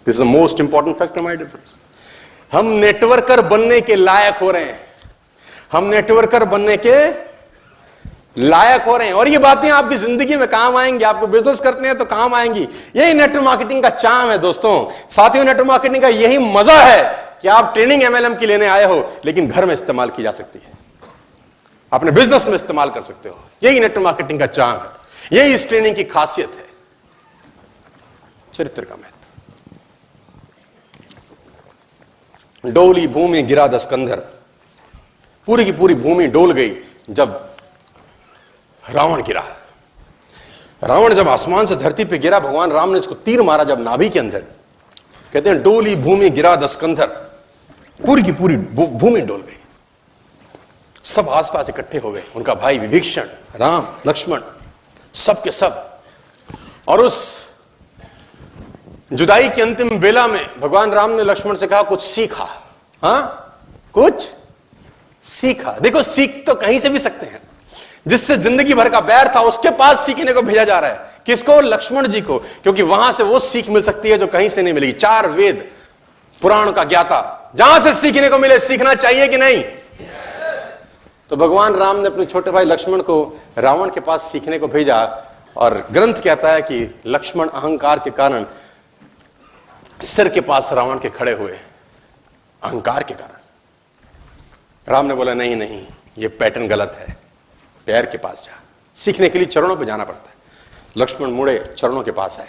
This is the most important factor my dear friends. हम networker बनने के लायक हो रहे हैं, हम नेटवर्कर बनने के लायक हो रहे हैं, और ये बातें आपकी जिंदगी में काम आएंगी। आपको बिजनेस करते हैं तो काम आएंगी। यही नेटवर्क मार्केटिंग का चार्म है दोस्तों। साथियों, नेटवर्क मार्केटिंग का यही मजा है कि आप ट्रेनिंग एमएलएम की लेने आए हो, लेकिन घर में इस्तेमाल की जा सकती है, अपने बिजनेस में इस्तेमाल कर सकते हो। यही नेटवर्क मार्केटिंग का चार्म है, यही इस ट्रेनिंग की खासियत है। चरित्र का महत्व। डोली भूमि गिरा दस्कंधर, पूरी की पूरी भूमि डोल गई जब रावण गिरा। रावण जब आसमान से धरती पे गिरा, भगवान राम ने इसको तीर मारा जब नाभि के अंदर। कहते हैं डोली भूमि गिरा दस्कंधर, पूरी की पूरी भूमि डोल गई। सब आसपास इकट्ठे हो गए, उनका भाई विभीषण, राम, लक्ष्मण, सब के सब। और उस जुदाई की अंतिम बेला में भगवान राम ने लक्ष्मण से कहा, कुछ सीखा? हाँ, कुछ सीखा। देखो, सीख तो कहीं से भी सकते हैं। जिससे जिंदगी भर का बैर था, उसके पास सीखने को भेजा जा रहा है। किसको? लक्ष्मण जी को, क्योंकि वहां से वो सीख मिल सकती है जो कहीं से नहीं मिलेगी। 4 वेद पुराण का ज्ञाता, जहां से सीखने को मिले, सीखना चाहिए कि नहीं? तो भगवान राम ने अपने छोटे भाई लक्ष्मण को रावण के पास सीखने को भेजा। और ग्रंथ कहता है कि लक्ष्मण अहंकार के कारण सिर के पास रावण के खड़े हुए, अहंकार के कारण। राम ने बोला, नहीं नहीं, ये पैटर्न गलत है, पैर के पास जा। सीखने के लिए चरणों पे जाना पड़ता है। लक्ष्मण मुड़े, चरणों के पास आए,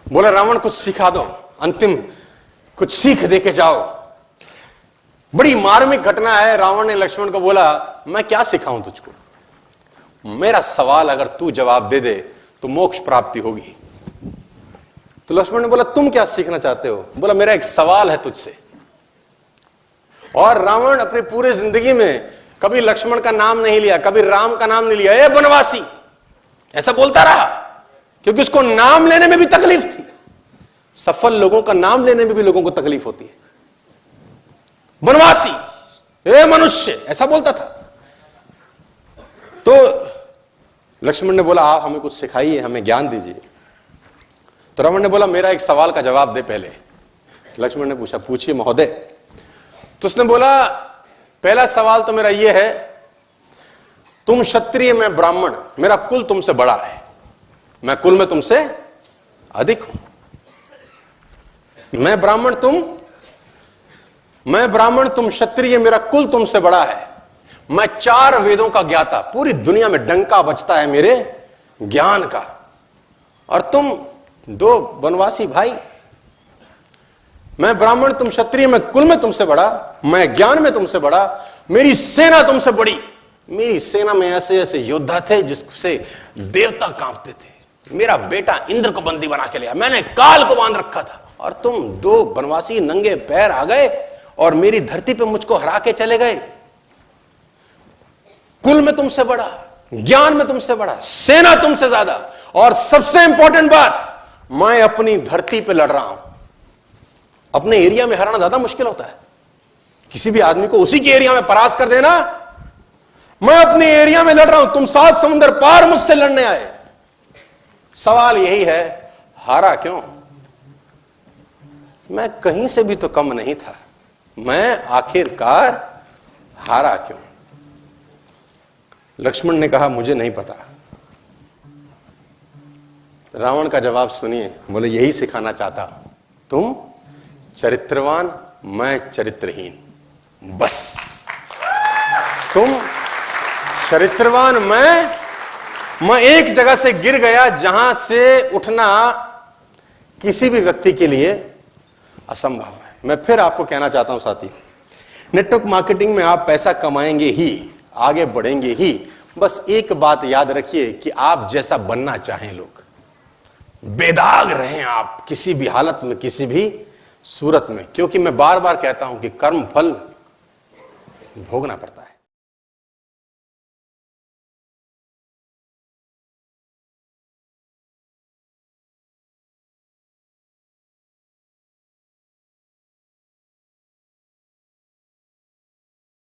बोला, रावण कुछ सिखा दो, अंतिम कुछ सीख दे के जाओ। बड़ी मार्मिक घटना है। रावण ने लक्ष्मण को बोला, मैं क्या सिखाऊं तुझको? मेरा सवाल अगर तू जवाब दे दे तो मोक्ष प्राप्ति होगी। तो लक्ष्मण ने बोला, तुम क्या सीखना चाहते हो? बोला, मेरा एक सवाल है तुझसे। और रावण अपनी पूरी जिंदगी में कभी लक्ष्मण का नाम नहीं लिया, कभी राम का नाम नहीं लिया। ए बनवासी, ऐसा बोलता रहा, क्योंकि उसको नाम लेने में भी तकलीफ थी। सफल लोगों का नाम लेने में भी लोगों को तकलीफ होती है। बनवासी, ए मनुष्य, ऐसा बोलता था। तो लक्ष्मण ने बोला, आप हमें कुछ सिखाइए, हमें ज्ञान दीजिए। तो रावण ने बोला, मेरा एक सवाल का जवाब दे पहले। लक्ष्मण ने पूछा, पूछिए महोदय। तो उसने बोला, पहला सवाल तो मेरा यह है, तुम क्षत्रिय, मैं ब्राह्मण, मेरा कुल तुमसे बड़ा है, मैं कुल में तुमसे अधिक हूं। मैं ब्राह्मण, तुम क्षत्रिय, मेरा कुल तुमसे बड़ा है। मैं 4 वेदों का ज्ञाता, पूरी दुनिया में डंका बजता है मेरे ज्ञान का। और तुम 2 वनवासी भाई, मैं ब्राह्मण, तुम क्षत्रिय, मैं कुल में तुमसे बड़ा, मैं ज्ञान में तुमसे बड़ा, मेरी सेना तुमसे बड़ी। मेरी सेना में ऐसे ऐसे योद्धा थे जिससे देवता कांपते थे। मेरा बेटा इंद्र को बंदी बना के लिया, मैंने काल को बांध रखा था। और तुम 2 वनवासी नंगे पैर आ गए और मेरी धरती पे मुझको हरा के चले गए। कुल में तुमसे बड़ा, ज्ञान में तुमसे बड़ा, सेना तुमसे ज्यादा, और सबसे इंपॉर्टेंट बात, मैं अपनी धरती पे लड़ रहा हूं। अपने एरिया में हराना ज्यादा मुश्किल होता है। किसी भी आदमी को उसी के एरिया में परास्त कर देना। मैं अपने एरिया में लड़ रहा हूं, तुम 7 समुद्र पार मुझसे लड़ने आए। सवाल यही है, हारा क्यों? मैं कहीं से भी तो कम नहीं था, मैं आखिरकार हारा क्यों? लक्ष्मण ने कहा, मुझे नहीं पता। रावण का जवाब सुनिए। बोले, यही सिखाना चाहता, तुम चरित्रवान, मैं चरित्रहीन। बस, तुम चरित्रवान, मैं एक जगह से गिर गया जहां से उठना किसी भी व्यक्ति के लिए असंभव है। मैं फिर आपको कहना चाहता हूं साथी, नेटवर्क मार्केटिंग में आप पैसा कमाएंगे ही, आगे बढ़ेंगे ही। बस एक बात याद रखिए कि आप जैसा बनना चाहें लोग, बेदाग रहें आप किसी भी हालत में, किसी भी सूरत में। क्योंकि मैं बार बार कहता हूं कि कर्म फल भोगना पड़ता है।